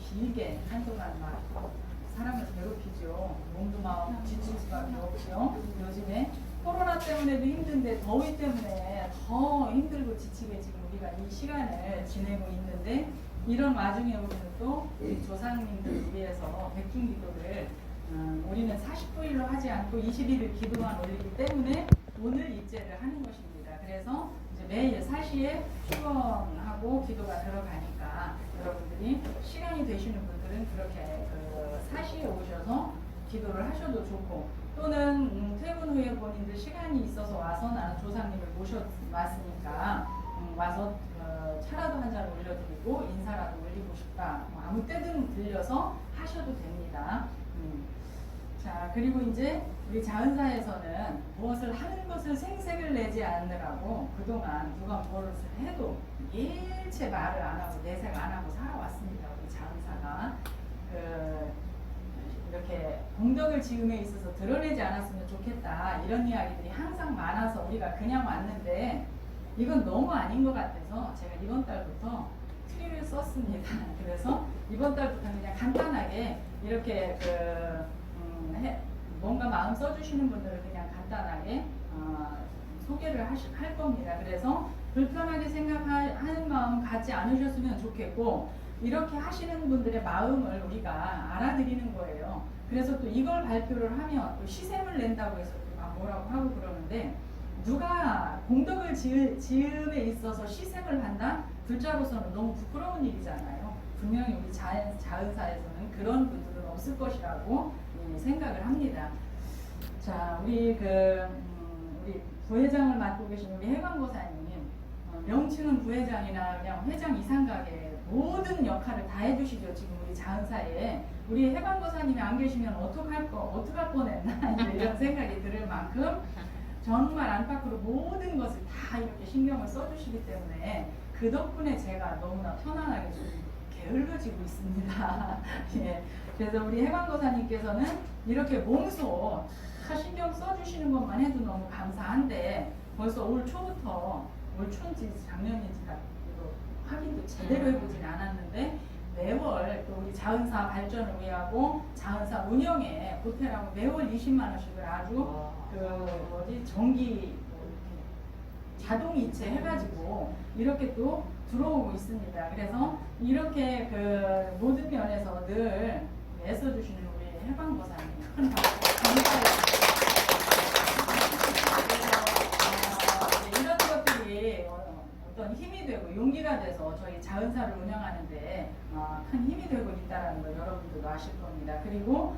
길게 한동안 막 사람을 괴롭히죠. 몸도 막 지칠 수밖에 없죠. 요즘에 코로나 때문에도 힘든데 더위 때문에 더 힘들고 지치게 지금 우리가 이 시간을 지내고 있는데, 이런 와중에 우리는 또 우리 조상님들을 위해서 백중기도를 우리는 49일로 하지 않고 21일 기도만 올리기 때문에 오늘 일제를 하는 것입니다. 그래서 이제 매일 4시에 축원하고 기도가 들어가니까 여러분들이 시간이 되시는 분들은 그렇게 4시에 오셔서 기도를 하셔도 좋고, 또는 퇴근 후에 본인들 시간이 있어서 와서 나는 조상님을 모셔왔으니까 와서 차라도 한 잔 올려드리고 인사라도 올리고 싶다, 뭐 아무 때든 들려서 하셔도 됩니다. 자, 그리고 이제 우리 자은사에서는 무엇을 하는 것을 생색을 내지 않느라고 그동안 누가 무엇을 해도 일체 말을 안 하고 내색 안 하고 살아왔습니다. 우리 자은사가 이렇게 공덕을 지음에 있어서 드러내지 않았으면 좋겠다, 이런 이야기들이 항상 많아서 우리가 그냥 왔는데, 이건 너무 아닌 것 같아서 제가 이번 달부터 트리를 썼습니다. 그래서 이번 달부터 그냥 간단하게 이렇게 뭔가 마음 써주시는 분들을 그냥 간단하게 소개를 할 겁니다. 그래서 불편하게 생각하는 마음 갖지 않으셨으면 좋겠고, 이렇게 하시는 분들의 마음을 우리가 알아드리는 거예요. 그래서 또 이걸 발표를 하면 또 시샘을 낸다고 해서 또 뭐라고 하고 그러는데, 누가 공덕을 지음에 있어서 시샘을 한다? 불자로서는 너무 부끄러운 일이잖아요. 분명히 우리 자은사에서는 그런 분들은 없을 것이라고 생각을 합니다. 자, 우리 부회장을 맡고 계신 우리 해광고사님, 명칭은 부회장이나 그냥 회장 이상각에 모든 역할을 다 해주시죠. 지금 우리 자은사에 우리 해광고사님이 안 계시면 어떡할 뻔했나 이런 생각이 들을 만큼 정말 안팎으로 모든 것을 다 이렇게 신경을 써주시기 때문에 그 덕분에 제가 너무나 편안하게 좀 게을러지고 있습니다. 예. 그래서 우리 해광고사님께서는 이렇게 몸소 다 신경 써주시는 것만 해도 너무 감사한데, 벌써 올 초부터, 올 초인지 작년인지 확인도 제대로 해보진 않았는데, 매월 또 우리 자은사 발전을 위하고 자은사 운영에 보태라고 매월 20만 원씩을 아주 전기 자동이체 해가지고 이렇게 또 들어오고 있습니다. 그래서 이렇게 모든 면에서 늘 애써주시는 우리 해방보사님 큰 박수 감사해요. 이런 것들이 어떤 힘이 되고 용기가 돼서 저희 자은사를 운영하는데 큰 힘이 되고 있다는 걸 여러분들도 아실 겁니다. 그리고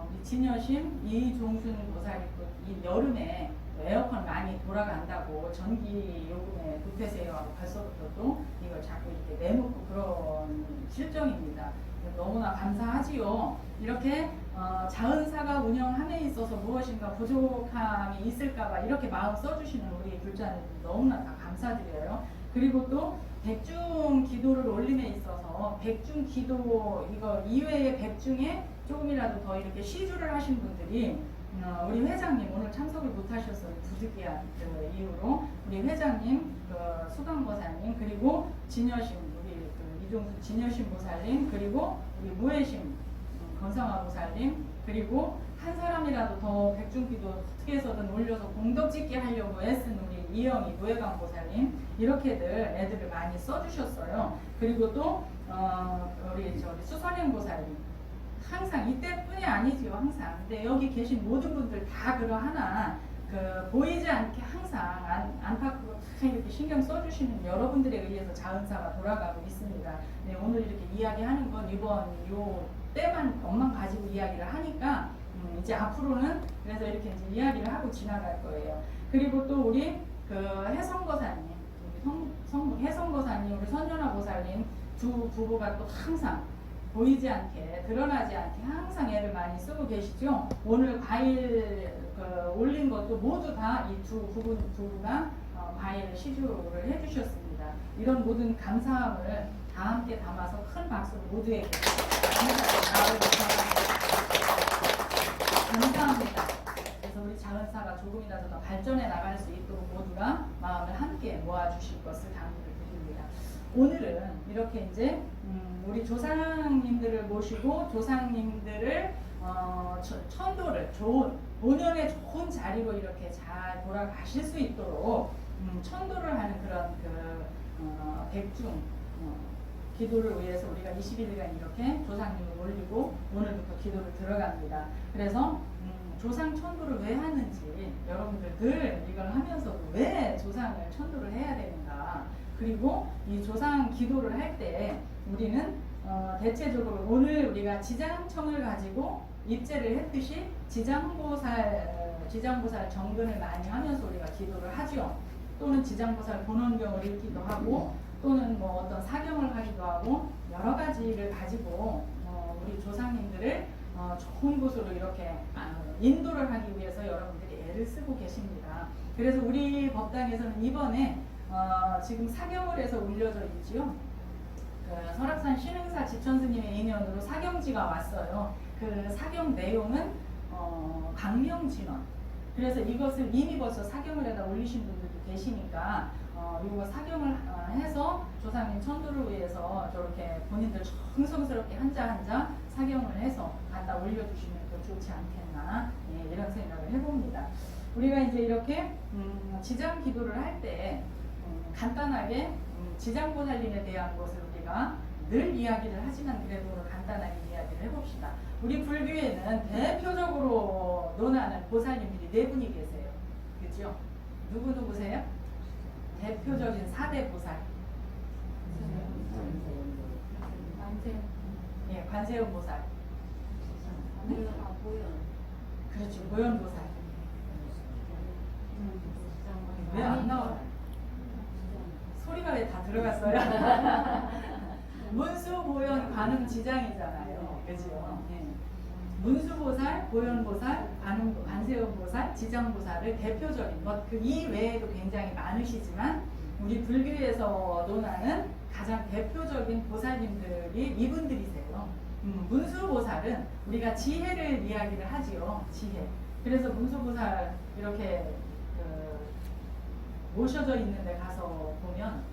우리 진여심 이종순 보살이도 이 여름에 에어컨 많이 돌아간다고 전기 요금에 보태세요 하고 벌써부터 또 이걸 자꾸 이렇게 내놓고 그런 실정입니다. 너무나 감사하지요. 이렇게 자은사가 운영함에 있어서 무엇인가 부족함이 있을까봐 이렇게 마음 써주시는 우리 불자님 너무나 다 감사드려요. 그리고 또 백중 기도를 올림에 있어서 백중 기도 이거 이외의 백중에 조금이라도 더 이렇게 시주를 하신 분들이 우리 회장님 오늘 참석을 못하셨어요. 부득이한 이유로 우리 회장님, 수강보살님, 그리고 진여심 우리 이종수 진여심 보살님, 그리고 우리 무해심 건성화 보살님, 그리고 한 사람이라도 더 백중기도 어떻게 해서든 올려서 공덕짓게 하려고 애쓴 우리 이영희 노예강 보살님, 이렇게들 애들을 많이 써주셨어요. 그리고 또 우리 수선행 보살님 항상 이때뿐이 아니지요. 항상. 근데 여기 계신 모든 분들 다 그러하나 보이지 않게 항상 안팎으로 다 이렇게 신경 써주시는 여러분들에 의해서 자은사가 돌아가고 있습니다. 네, 오늘 이렇게 이야기하는 건 이번 요 때만 것만 가지고 이야기를 하니까 이제 앞으로는 그래서 이렇게 이제 이야기를 하고 지나갈 거예요. 그리고 또 우리 해성거사님, 해성거사님, 우리 선연화 보살님 두 부부가 또 항상 보이지 않게 드러나지 않게 항상 애를 많이 쓰고 계시죠. 오늘 과일 올린 것도 모두 다 이 두 부부가 과일을 시주를 해주셨습니다. 이런 모든 감사함을 다 함께 담아서 큰 박수로 모두에게 감사합니다. 그래서 우리 자은사가 조금이라도 더 발전해 나갈 수 있도록 모두가 마음을 함께 모아주실 것을 당부를 드립니다. 오늘은 이렇게 이제 우리 조상님들을 모시고 조상님들을 천도를 좋은 본연의 좋은 자리로 이렇게 잘 돌아가실 수 있도록 천도를 하는 그런 백중 기도를 위해서 우리가 20일간 이렇게 조상님을 올리고 오늘부터 기도를 들어갑니다. 그래서 조상 천도를 왜 하는지 여러분들 늘 이걸 하면서도 왜 조상을 천도를 해야 되는가, 그리고 이 조상 기도를 할 때 우리는 대체적으로 오늘 우리가 지장청을 가지고 입제를 했듯이 지장보살 정근을 많이 하면서 우리가 기도를 하죠. 또는 지장보살 본원경을 읽기도 하고 또는 뭐 어떤 사경을 하기도 하고 여러 가지를 가지고 우리 조상님들을 좋은 곳으로 이렇게 인도를 하기 위해서 여러분들이 애를 쓰고 계십니다. 그래서 우리 법당에서는 이번에 지금 사경을 해서 올려져 있지요. 그 설악산 신흥사 지천스님의 인연으로 사경지가 왔어요. 그 사경 내용은 강명진원. 그래서 이것을 이미 벌써 사경을 해다 올리신 분들도 계시니까 이거 사경을 해서 조상님 천도를 위해서 저렇게 본인들 정성스럽게 한자 한자 사경을 해서 갖다 올려주시면 더 좋지 않겠나, 예, 이런 생각을 해봅니다. 우리가 이제 이렇게 지장 기도를 할 때 간단하게 지장보살님에 대한 것을 우리가 늘 이야기를 하지만 그래도 오늘 간단하게 이야기를 해봅시다. 우리 불교에는 대표적으로 논하는 보살님들이 네 분이 계세요. 그죠? 누구세요? 대표적인 4대 보살. 예, 관세음 보살. 그렇죠. 보현 보살. 왜 안 나와요? 소리가 왜 다 들어갔어요? 문수, 보현, 관음, 지장이잖아요. 그죠? 예. 문수보살, 보현보살, 관세음보살, 지장보살을 대표적인 것, 그 이외에도 굉장히 많으시지만 우리 불교에서 논하는 가장 대표적인 보살님들이 이분들이세요. 문수보살은 우리가 지혜를 이야기를 하지요. 지혜. 그래서 문수보살 이렇게 모셔져 있는 데 가서 보면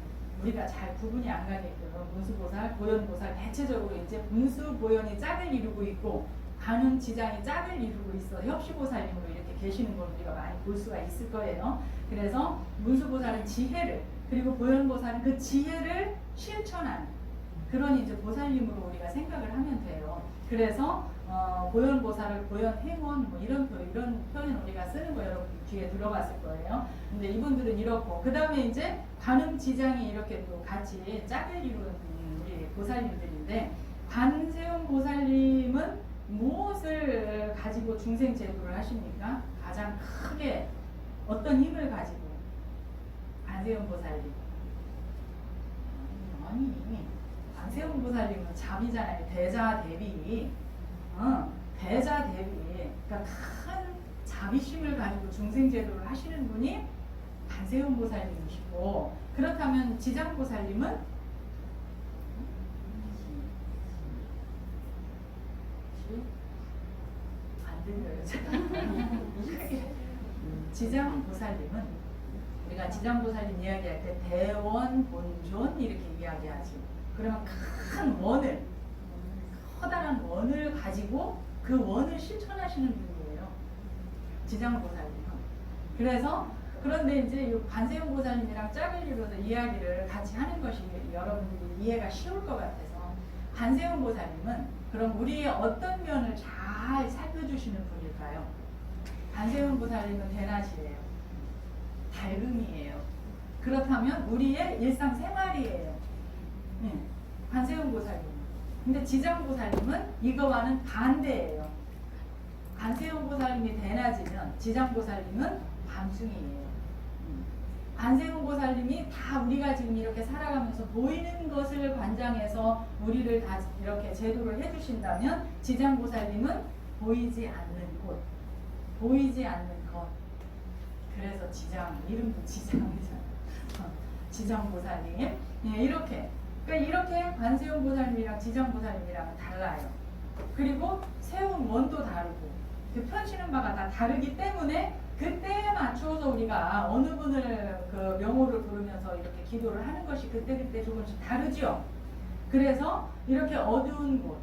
우리가 잘 구분이 안 가게끔 문수보살, 보현보살 대체적으로 이제 문수, 보현이 짝을 이루고 있고 관음, 지장이 짝을 이루고 있어 협시보살님으로 이렇게 계시는 걸 우리가 많이 볼 수가 있을 거예요. 그래서 문수보살은 지혜를, 그리고 보현보살은 그 지혜를 실천하는 그런 이제 보살님으로 우리가 생각을 하면 돼요. 그래서 보현보살을 보현행원 뭐 이런 표현 우리가 쓰는 거 여러분 뒤에 들어봤을 거예요. 근데 이분들은 이렇고, 그 다음에 이제 관음, 지장이 이렇게 또 같이 짝을 이루는 우리 보살님들인데, 관세음 보살님은 무엇을 가지고 중생 제도를 하십니까? 가장 크게 어떤 힘을 가지고? 관세음 보살님. 아니, 관세음 보살님은 자비잖아요. 대자 대비. 대자 대비. 그러니까 큰 자비심을 가지고 중생 제도를 하시는 분이 관세음 보살님이시고, 그렇다면 지장 보살님은 안 들려요. 지장 보살님은 우리가 지장 보살님 이야기할 때 대원, 본존 이렇게 이야기하지. 그러면 큰 원을, 커다란 원을 가지고 그 원을 실천하시는 분이에요. 지장 보살님은. 그래서 그런데 이제 관세음 보살님이랑 짝을 이루어서 이야기를 같이 하는 것이 여러분들이 이해가 쉬울 것 같아서, 관세음 보살님은 그럼 우리의 어떤 면을 잘 살펴주시는 분일까요? 관세음 보살님은 대낮이에요. 밝음이에요. 그렇다면 우리의 일상생활이에요. 관세음 보살님. 근데 지장 보살님은 이거와는 반대예요. 관세음 보살님이 대낮이면 지장 보살님은 밤중이에요. 관세음 보살님이 다 우리가 지금 이렇게 살아가면서 보이는 것을 관장해서 우리를 다 이렇게 제도를 해주신다면, 지장 보살님은 보이지 않는 곳, 보이지 않는 것. 그래서 지장, 이름도 지장이잖아요. 지장 보살님. 예, 이렇게. 그러니까 이렇게 관세음 보살님이랑 지장 보살님이랑은 달라요. 그리고 세운 원도 다르고, 그 펴시는 바가 다 다르기 때문에 그때에 맞춰서 우리가 어느 분을 그 명호를 부르면서 이렇게 기도를 하는 것이 그때그때 조금씩 다르죠. 그래서 이렇게 어두운 곳,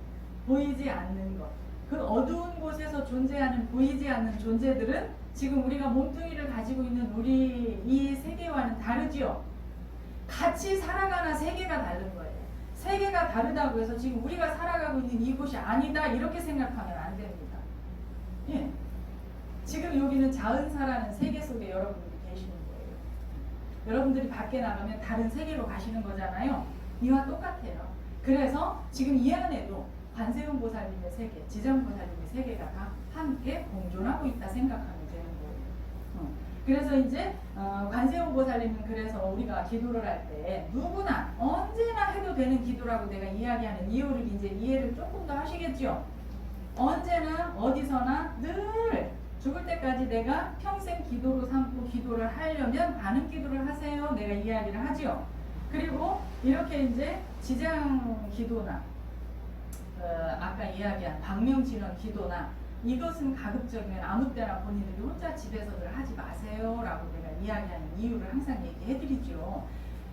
보이지 않는 것, 그 어두운 곳에서 존재하는 보이지 않는 존재들은 지금 우리가 몸뚱이를 가지고 있는 우리 이 세계와는 다르지요. 같이 살아가나 세계가 다른 거예요. 세계가 다르다고 해서 지금 우리가 살아가고 있는 이곳이 아니다 이렇게 생각하면 안 됩니다. 예. 지금 여기는 자은사라는 세계 속에 여러분들이 계시는 거예요. 여러분들이 밖에 나가면 다른 세계로 가시는 거잖아요. 이와 똑같아요. 그래서 지금 이 안에도 관세음 보살님의 세계, 지장보살님의 세계가 다 함께 공존하고 있다 생각하면 되는 거예요. 그래서 이제 관세음 보살님은 그래서 우리가 기도를 할 때 누구나 언제나 해도 되는 기도라고 내가 이야기하는 이유를 이제 이해를 조금 더 하시겠죠. 언제나 어디서나 늘 죽을 때까지 내가 평생 기도로 삼고 기도를 하려면 반응 기도를 하세요. 내가 이야기를 하지요. 그리고 이렇게 이제 지장 기도나 아까 이야기한 방명진원 기도나 이것은 가급적이면 아무 때나 본인들이 혼자 집에서들 하지 마세요 라고 내가 이야기하는 이유를 항상 얘기해 드리죠.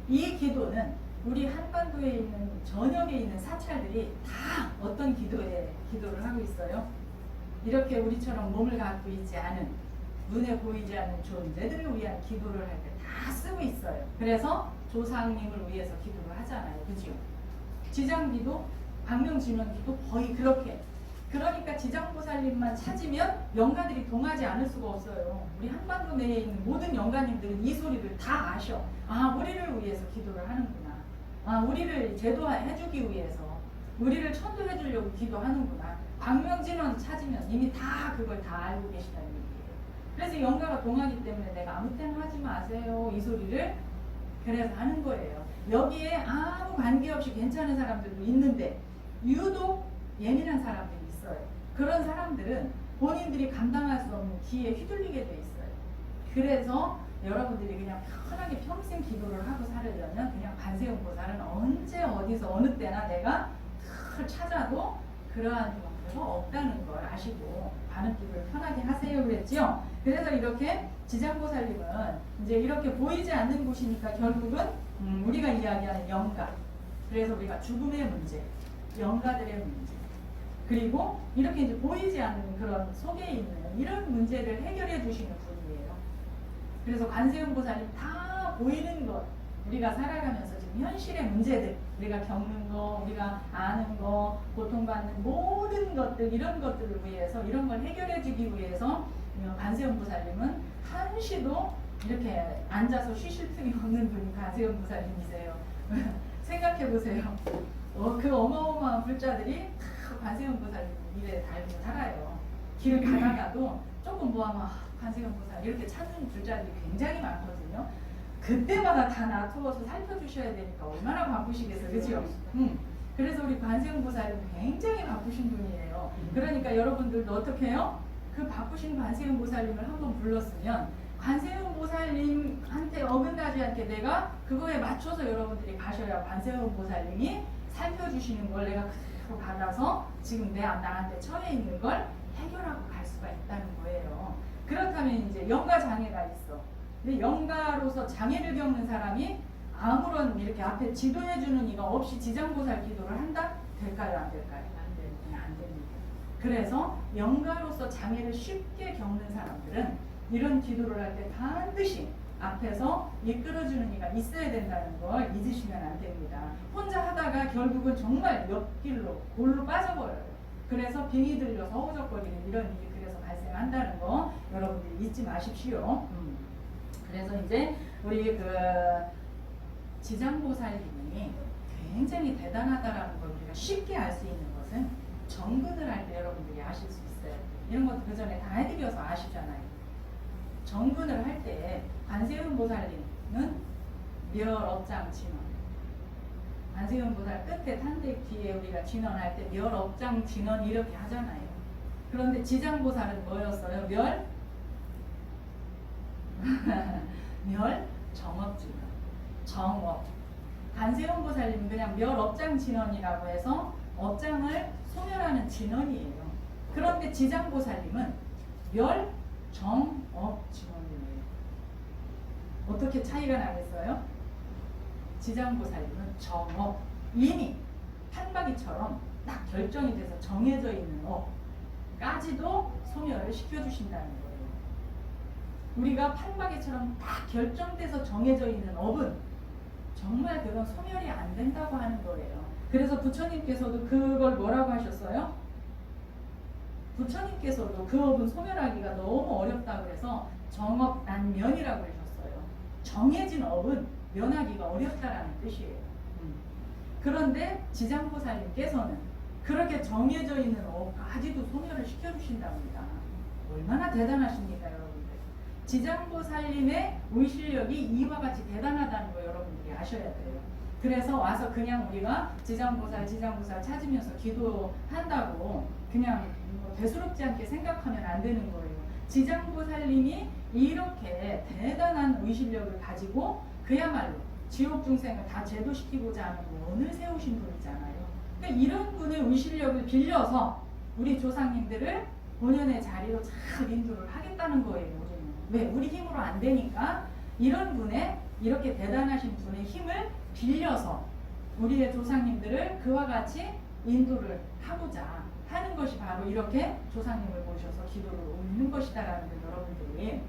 이 기도는 우리 한반도에 있는 전역에 있는 사찰들이 다 어떤 기도를 하고 있어요? 이렇게 우리처럼 몸을 갖고 있지 않은 눈에 보이지 않는 존재들을 위한 기도를 할 때 다 쓰고 있어요. 그래서 조상님을 위해서 기도를 하잖아요. 그죠? 지장기도, 방명진원기도 거의 그렇게. 그러니까 지장보살님만 찾으면 영가들이 동하지 않을 수가 없어요. 우리 한반도 내에 있는 모든 영가님들은 이 소리를 다 아셔. 아, 우리를 위해서 기도를 하는구나. 아, 우리를 제도해주기 위해서, 우리를 천도해 주려고 기도하는구나. 방명진원 찾으면 이미 다 그걸 다 알고 계시다는 얘기예요. 그래서 영가가 동하기 때문에 내가 아무 때나 하지 마세요. 이 소리를 그래서 하는 거예요. 여기에 아무 관계없이 괜찮은 사람들도 있는데 유독 예민한 사람들이 있어요. 그런 사람들은 본인들이 감당할 수 없는 기에 휘둘리게 돼 있어요. 그래서 여러분들이 그냥 편하게 평생 기도를 하고 살으려면 그냥 관세음 보살은 언제 어디서 어느 때나 내가 늘 찾아도 그러한 경우가 없다는 걸 아시고 가는 길을 편하게 하세요 그랬지요. 그래서 이렇게 지장보살님은 이제 이렇게 보이지 않는 곳이니까 결국은 우리가 이야기하는 영가, 그래서 우리가 죽음의 문제, 영가들의 문제, 그리고 이렇게 이제 보이지 않는 그런 속에 있는 이런 문제를 해결해 주시는 분이에요. 그래서 관세음 보살님 다 보이는 것, 우리가 살아가면서 지금 현실의 문제들, 우리가 겪는 거, 우리가 아는 거, 고통받는 모든 것들, 이런 것들을 위해서, 이런 걸 해결해 주기 위해서 관세음 보살님은 한시도 이렇게 앉아서 쉬실 틈이 없는 분이 관세음 보살님이세요. 생각해 보세요. 그 어마어마한 불자들이 다 관세음 보살님 일에 달고 살아요. 길을 가다가도 조금 뭐하면 관세음 보살 이렇게 찾는 불자들이 굉장히 많거든요. 그때마다 다 놔두어서 살펴주셔야 되니까 얼마나 바쁘시겠어요. 그죠? 그래서 우리 관세음 보살은 굉장히 바쁘신 분이에요. 그러니까 여러분들도 어떻게 해요? 그 바쁘신 관세음 보살님을 한번 불렀으면 관세음 보살님한테 어긋나지 않게 내가 그거에 맞춰서 여러분들이 가셔야 관세음 보살님이 살펴주시는 걸 내가 그대로 받아서 지금 나한테 처해 있는 걸 해결하고 갈 수가 있다는 거예요. 그렇다면 이제 영가 장애가 있어. 근데 영가로서 장애를 겪는 사람이 아무런 이렇게 앞에 지도해주는 이가 없이 지장보살 기도를 한다? 될까요? 안 될까요? 안 됩니다. 그래서 영가로서 장애를 쉽게 겪는 사람들은 이런 기도를 할 때 반드시 앞에서 이끌어주는 이가 있어야 된다는 걸 잊으시면 안 됩니다. 혼자 하다가 결국은 정말 옆길로 골로 빠져버려요. 그래서 빙이 들려서 허우적거리는 이런 일이 그래서 발생한다는 거 여러분들이 잊지 마십시오. 그래서 이제 우리 그 지장보살님이 굉장히 대단하다라는 걸 우리가 쉽게 알 수 있는 것은 정근을 할 때 여러분들이 아실 수 있어요. 이런 것도 그 전에 다 해드려서 아시잖아요. 정근을 할 때 관세음 보살님은 멸업장 진원, 관세음 보살 끝에 탄백 뒤에 우리가 진원할 때 멸업장 진원 이렇게 하잖아요. 그런데 지장보살은 뭐였어요? 멸 정업 진원, 정업. 관세음 보살님은 그냥 멸업장 진원이라고 해서 업장을 소멸하는 진원이에요. 그런데 지장보살님은 멸, 정, 업 직원이에요. 어떻게 차이가 나겠어요? 지장부 살림은 정업, 이미 판박이처럼 딱 결정이 돼서 정해져 있는 업까지도 소멸을 시켜주신다는 거예요. 우리가 판박이처럼 딱 결정돼서 정해져 있는 업은 정말 그건 소멸이 안 된다고 하는 거예요. 그래서 부처님께서도 그걸 뭐라고 하셨어요? 부처님께서도 그 업은 소멸하기가 너무 어렵다고 해서 정업난면이라고 하셨어요. 정해진 업은 면하기가 어렵다라는 뜻이에요. 그런데 지장보살님께서는 그렇게 정해져 있는 업까지도 소멸을 시켜주신답니다. 얼마나 대단하십니까, 여러분들. 지장보살님의 의실력이 이와 같이 대단하다는 거 여러분들이 아셔야 돼요. 그래서 와서 그냥 우리가 지장보살 찾으면서 기도한다고 그냥 대수롭지 않게 생각하면 안 되는 거예요. 지장보살님이 이렇게 대단한 의실력을 가지고 그야말로 지옥 중생을 다 제도시키고자 하는 원을 세우신 분이잖아요. 그러니까 이런 분의 의실력을 빌려서 우리 조상님들을 본연의 자리로 잘 인도를 하겠다는 거예요. 왜? 우리 힘으로 안 되니까 이런 분의 이렇게 대단하신 분의 힘을 빌려서 우리의 조상님들을 그와 같이 인도를 하고자 하는 것이 바로 이렇게 조상님을 모셔서 기도를 올리는 것이다라는 걸 여러분들이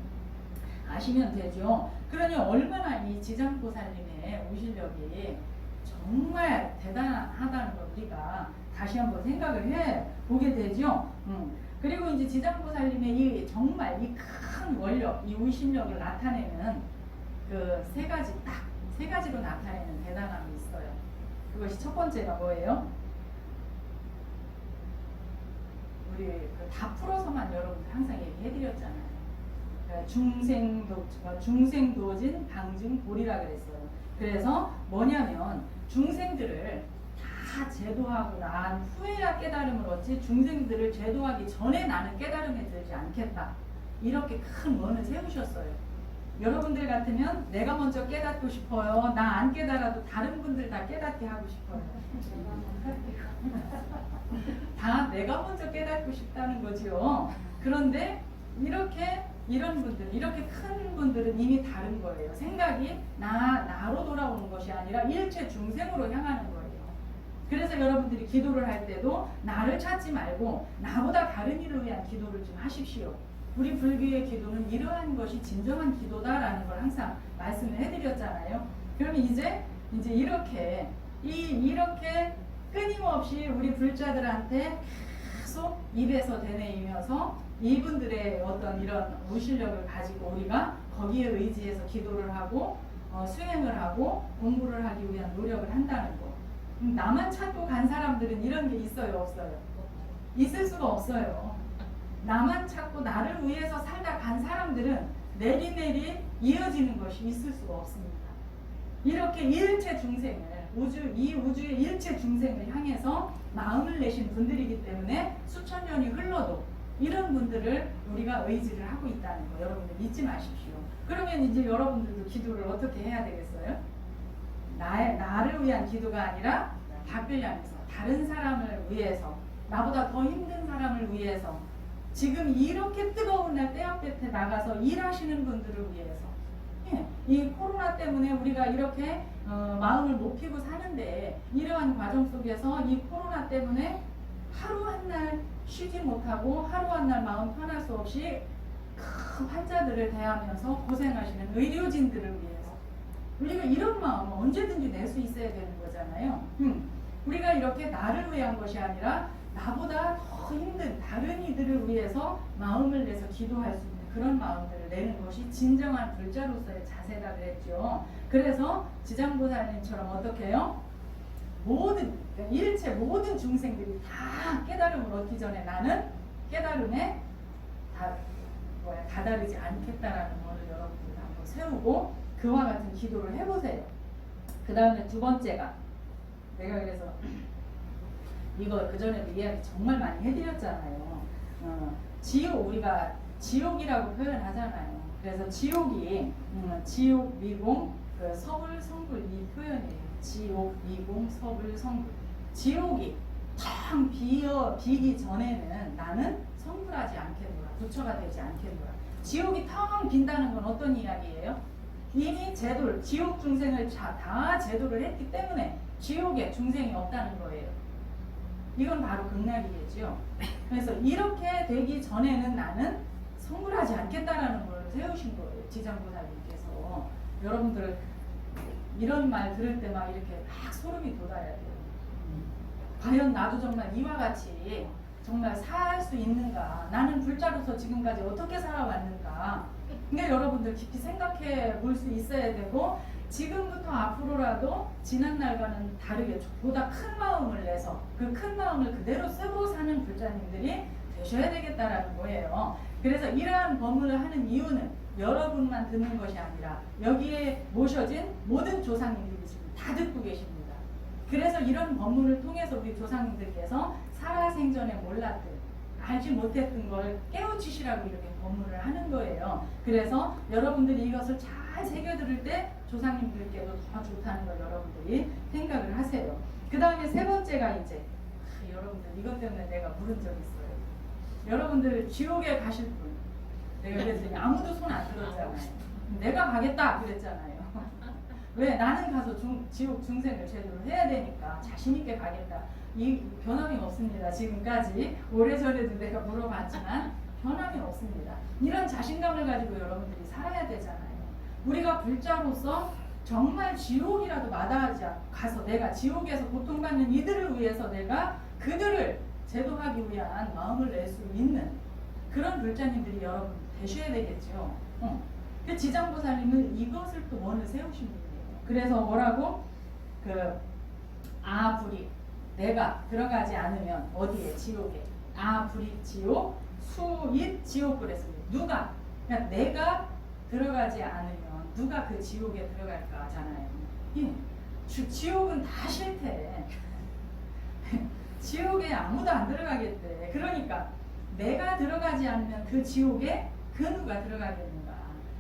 아시면 되죠. 그러니 얼마나 이 지장보살님의 의실력이 정말 대단하다는 걸 우리가 다시 한번 생각을 해 보게 되죠. 그리고 이제 지장보살님의 이 정말 이 큰 원력, 이 의실력을 나타내는 그 세 가지로 나타내는 대단함이 있어요. 그것이 첫 번째가 뭐예요? 우리 다 풀어서만 여러분들 항상 얘기해드렸잖아요. 중생도진 방증보리라 그랬어요. 그래서 뭐냐면 중생들을 다 제도하고 난 후에야 깨달음을 얻지 중생들을 제도하기 전에 나는 깨달음에 들지 않겠다. 이렇게 큰 원을 세우셨어요. 여러분들 같으면 내가 먼저 깨닫고 싶어요. 나 안 깨달아도 다른 분들 다 깨닫게 하고 싶어요. 다 내가 먼저 깨닫고 싶다는 거지요. 그런데 이런 분들, 이렇게 큰 분들은 이미 다른 거예요. 생각이 나로 돌아오는 것이 아니라 일체 중생으로 향하는 거예요. 그래서 여러분들이 기도를 할 때도 나를 찾지 말고 나보다 다른 이를 위한 기도를 좀 하십시오. 우리 불교의 기도는 이러한 것이 진정한 기도다라는 걸 항상 말씀을 해드렸잖아요. 그러면 이제 이렇게 끊임없이 우리 불자들한테 계속 입에서 되뇌이면서 이분들의 어떤 이런 의실력을 가지고 우리가 거기에 의지해서 기도를 하고 수행을 하고 공부를 하기 위한 노력을 한다는 거. 나만 찾고 간 사람들은 이런 게 있어요, 없어요? 있을 수가 없어요. 나만 찾고 나를 위해서 살다 간 사람들은 내리내리 이어지는 것이 있을 수가 없습니다. 이렇게 일체 중생을 이 우주의 일체 중생을 향해서 마음을 내신 분들이기 때문에 수천 년이 흘러도 이런 분들을 우리가 의지를 하고 있다는 거 여러분들 잊지 마십시오. 그러면 이제 여러분들도 기도를 어떻게 해야 되겠어요? 나를 위한 기도가 아니라 밖을 향해서 다른 사람을 위해서 나보다 더 힘든 사람을 위해서 지금 이렇게 뜨거운 날 떼약볕에 나가서 일하시는 분들을 위해서 이 코로나 때문에 우리가 이렇게 마음을 못 피고 사는데 이러한 과정 속에서 이 코로나 때문에 하루 한 날 쉬지 못하고 하루 한 날 마음 편할 수 없이 큰 환자들을 대하면서 고생하시는 의료진들을 위해서 우리가 이런 마음은 언제든지 낼 수 있어야 되는 거잖아요. 우리가 이렇게 나를 위한 것이 아니라 나보다 더 힘든 다른 이들을 위해서 마음을 내서 기도할 수 있는 그런 마음들을 내는 것이 진정한 불자로서의 자세다 그랬죠. 그래서 지장보살님처럼 어떻게 해요? 일체 모든 중생들이 다 깨달음을 얻기 전에 나는 깨달음에 다다르지 않겠다라는 것을 여러분들 한번 세우고 그와 같은 기도를 해보세요. 그 다음에 두 번째가 내가 그래서 이거 그전에도 이야기 정말 많이 해드렸잖아요. 우리가 지옥이라고 표현하잖아요. 그래서 지옥이 지옥, 미궁, 서불, 성불 이 표현이에요. 지옥, 미궁, 서불, 성불. 지옥이 텅 비기 전에는 나는 성불하지 않겠노라. 부처가 되지 않겠노라. 지옥이 텅 빈다는 건 어떤 이야기예요? 이미 제도를, 지옥 중생을 다 제도를 했기 때문에 지옥에 중생이 없다는 거예요. 이건 바로 극락이겠죠. 그래서 이렇게 되기 전에는 나는 성불하지 않겠다라는 걸 세우신 거예요. 지장보살님께서. 여러분들 이런 말 들을 때 막 이렇게 막 소름이 돋아야 돼요. 과연 나도 정말 이와 같이 정말 살 수 있는가? 나는 불자로서 지금까지 어떻게 살아왔는가? 근데 여러분들 깊이 생각해 볼 수 있어야 되고, 지금부터 앞으로라도 지난날과는 다르게 보다 큰 마음을 내서 그 큰 마음을 그대로 쓰고 사는 불자님들이 되셔야 되겠다라는 거예요. 그래서 이러한 법문을 하는 이유는 여러분만 듣는 것이 아니라 여기에 모셔진 모든 조상님들이 지금 다 듣고 계십니다. 그래서 이런 법문을 통해서 우리 조상님들께서 살아생전에 몰랐던, 알지 못했던 걸 깨우치시라고 이렇게 법문을 하는 거예요. 그래서 여러분들이 이것을 잘 새겨들을 때 조상님들께도 더 좋다는 걸 여러분들이 생각을 하세요. 그 다음에 세 번째가 이제 여러분들 이것 때문에 내가 물은 적 있어요. 여러분들 지옥에 가실 분, 내가 그랬더니 아무도 손 안 들었잖아요. 내가 가겠다 그랬잖아요. 왜? 나는 가서 지옥 중생을 제대로 해야 되니까 자신 있게 가겠다. 이 변함이 없습니다. 지금까지 오래전에도 내가 물어봤지만 변함이 없습니다. 이런 자신감을 가지고 여러분들이 살아야 되잖아요. 우리가 불자로서 정말 지옥이라도 마다하지 않고 가서 내가 지옥에서 고통받는 이들을 위해서 내가 그들을 제도하기 위한 마음을 낼 수 있는 그런 불자님들이 여러분 되셔야 되겠죠. 그 지장보살님은 이것을 또 원을 세우신 분이에요. 그래서 뭐라고? 불이 내가 들어가지 않으면 어디에? 지옥에. 불이 지옥, 수입 지옥 그랬습니다. 누가? 그러니까 내가 들어가지 않으면 누가 그 지옥에 들어갈까 하잖아요. 지옥은 다 싫대. 지옥에 아무도 안 들어가겠대. 그러니까 내가 들어가지 않으면 그 지옥에 그 누가 들어가겠는가.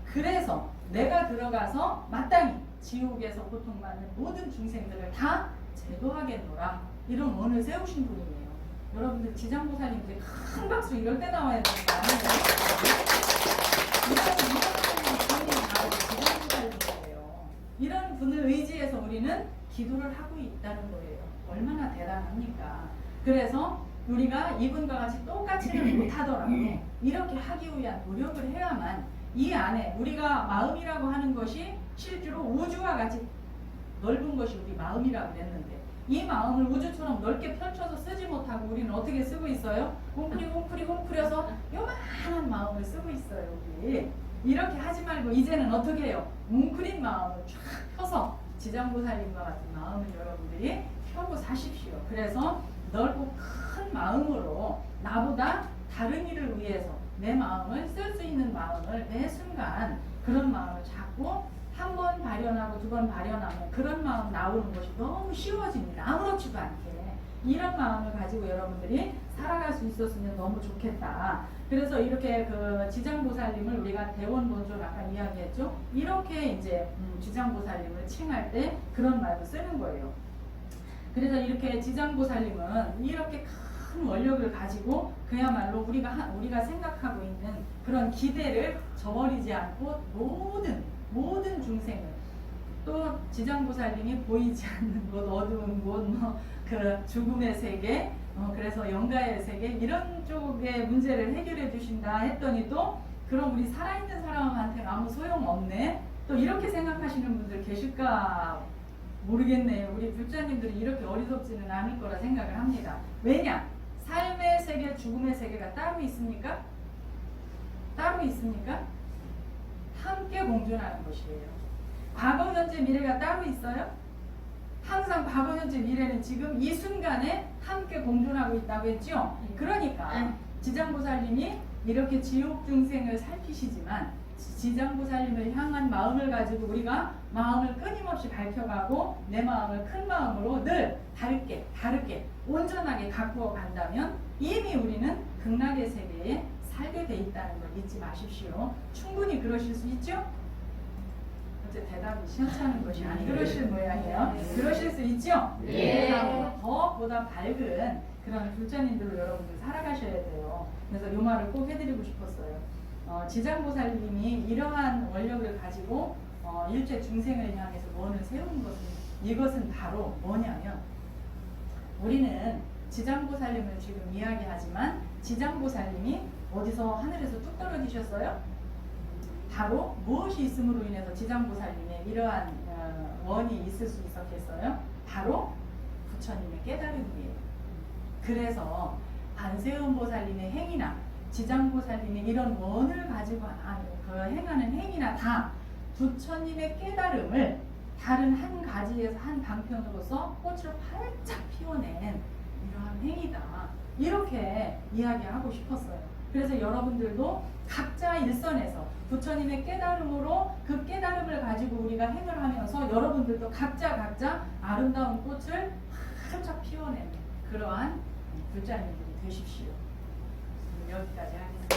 그래서 내가 들어가서 마땅히 지옥에서 고통받는 모든 중생들을 다 제도하겠노라. 이런 원을 세우신 분이에요. 여러분들 지장보살님들 큰 박수 이럴 때 나와야 되는 거 아니에요? 이런 분을 의지해서 우리는 기도를 하고 있다는 거예요. 얼마나 대단합니까? 그래서 우리가 이분과 같이 똑같이는 못하더라도 이렇게 하기 위한 노력을 해야만 이 안에 우리가 마음이라고 하는 것이 실제로 우주와 같이 넓은 것이 우리 마음이라고 그랬는데 이 마음을 우주처럼 넓게 펼쳐서 쓰지 못하고 우리는 어떻게 쓰고 있어요? 웅크려서 요만한 마음을 쓰고 있어요. 우리 이렇게 하지 말고 이제는 어떻게 해요? 웅크린 마음을 쫙 펴서 지장보살님과 같은 마음을 여러분들이 펴고 사십시오. 그래서 넓고 큰 마음으로 나보다 다른 일을 위해서 내 마음을 쓸 수 있는 마음을 매 순간 그런 마음을 잡고 한 번 발현하고 두 번 발현하면 그런 마음 나오는 것이 너무 쉬워집니다. 아무렇지도 않게. 이런 마음을 가지고 여러분들이 살아갈 수 있었으면 너무 좋겠다. 그래서 이렇게 그 지장보살님을 우리가 대원본존 아까 이야기했죠. 이렇게 이제 지장보살님을 칭할 때 그런 말도 쓰는 거예요. 그래서 이렇게 지장보살님은 이렇게 큰 원력을 가지고 그야말로 우리가 생각하고 있는 그런 기대를 저버리지 않고 모든 중생을 또 지장보살님이 보이지 않는 곳, 어두운 곳, 그 죽음의 세계, 그래서 영가의 세계 이런 쪽의 문제를 해결해 주신다 했더니 또 그럼 우리 살아있는 사람한테는 아무 소용없네. 또 이렇게 생각하시는 분들 계실까 모르겠네요. 우리 불자님들이 이렇게 어리석지는 않을 거라 생각을 합니다. 왜냐? 삶의 세계, 죽음의 세계가 따로 있습니까? 따로 있습니까? 함께 공존하는 것이에요. 과거, 현재, 미래가 따로 있어요? 항상 과거, 현재, 미래는 지금 이 순간에 함께 공존하고 있다고 했죠? 그러니까 지장보살님이 이렇게 지옥 중생을 살피시지만 지장보살님을 향한 마음을 가지고 우리가 마음을 끊임없이 밝혀가고 내 마음을 큰 마음으로 늘 다르게 온전하게 가꾸어 간다면 이미 우리는 극락의 세계에 살게 돼 있다는 걸 잊지 마십시오. 충분히 그러실 수 있죠? 어째 대답이 시원찮은 것이 아니 그러실 모양이에요. 그러실 수 있죠? 더 보다 밝은 그런 불자님들로 여러분들 살아가셔야 돼요. 그래서 이 말을 꼭 해드리고 싶었어요. 지장보살님이 이러한 원력을 가지고 일체 중생을 향해서 원을 세운 이것은 바로 뭐냐면, 우리는 지장보살님을 지금 이야기하지만 지장보살님이 어디서 하늘에서 뚝 떨어지셨어요? 바로 무엇이 있음으로 인해서 지장보살님의 이러한 원이 있을 수 있었겠어요? 바로 부처님의 깨달음이에요. 그래서 반세음보살님의 행위나 지장보살님의 이런 원을 가지고 행하는 행위나 다 부처님의 깨달음을 다른 한 가지에서 한 방편으로서 꽃을 활짝 피워낸 이러한 행위다, 이렇게 이야기하고 싶었어요. 그래서 여러분들도 각자 일선에서 부처님의 깨달음으로 그 깨달음을 가지고 우리가 행을 하면서 여러분들도 각자 아름다운 꽃을 활짝 피워내는 그러한 불자님들이 되십시오. 여기까지 하겠습니다.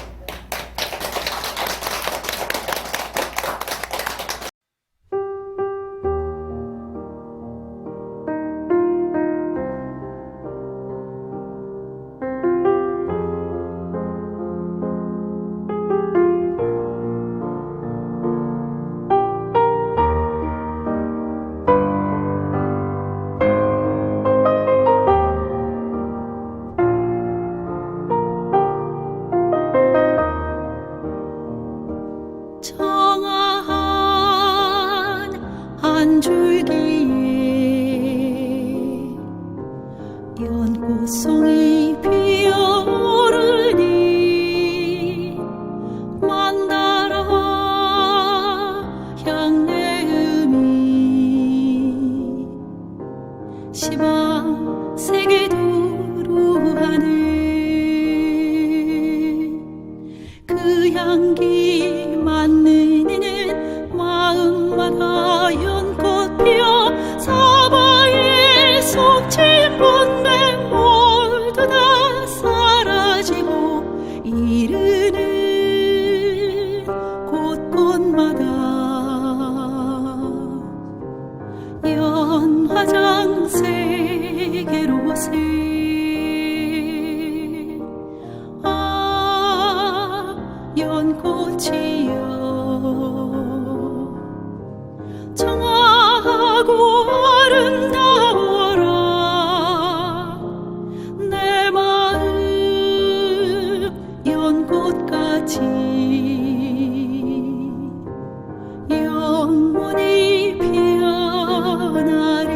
한 줄기에 연꽃송이 피어오르니 만나라 향내음이 시방 세계 두루하는 그 향기 맡는 이는 마음마다 연꽃 피어 사바에 속친 본배 모두 다 사라지고 이르는 곳곳마다 연화장 세계로세 연꽃이여 청하고 아름다워라 내 마음 연꽃같이 영원히 피어나리.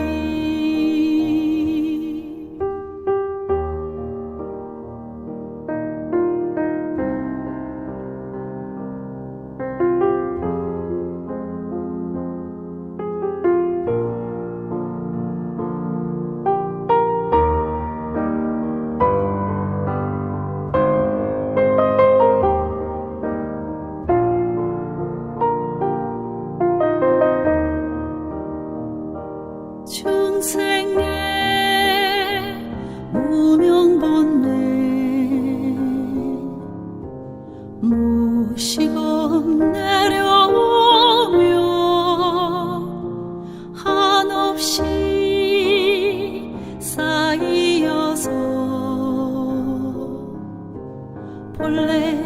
중생의 무명번뇌 무시금 내려오며 한없이 쌓이어서 본래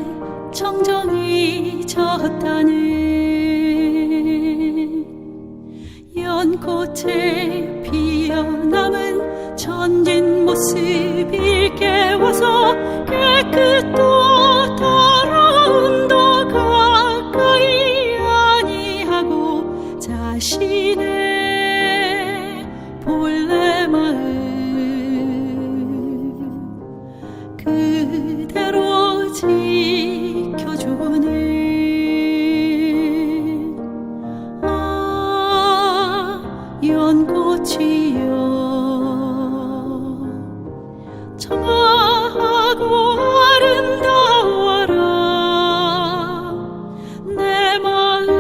정정이 졌다는 연꽃에 피어남은 천진 모습이 깨워서 깨끗도 더러움도 가까이 아니하고 자신의 본래 마음 그대로 지켜주는 연꽃이여 청하고 아름다워라 내 마음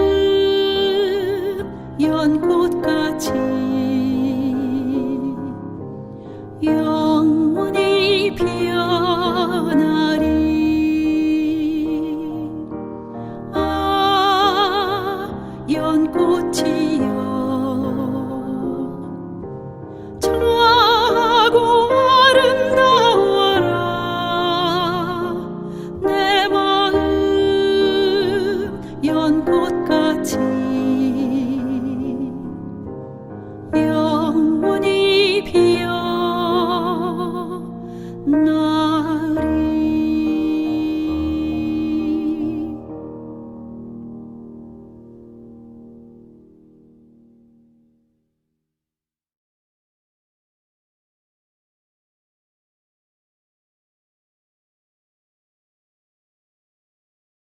연꽃같이 영원히 피어나리. 연꽃이여 청하고 아름다워 연꽃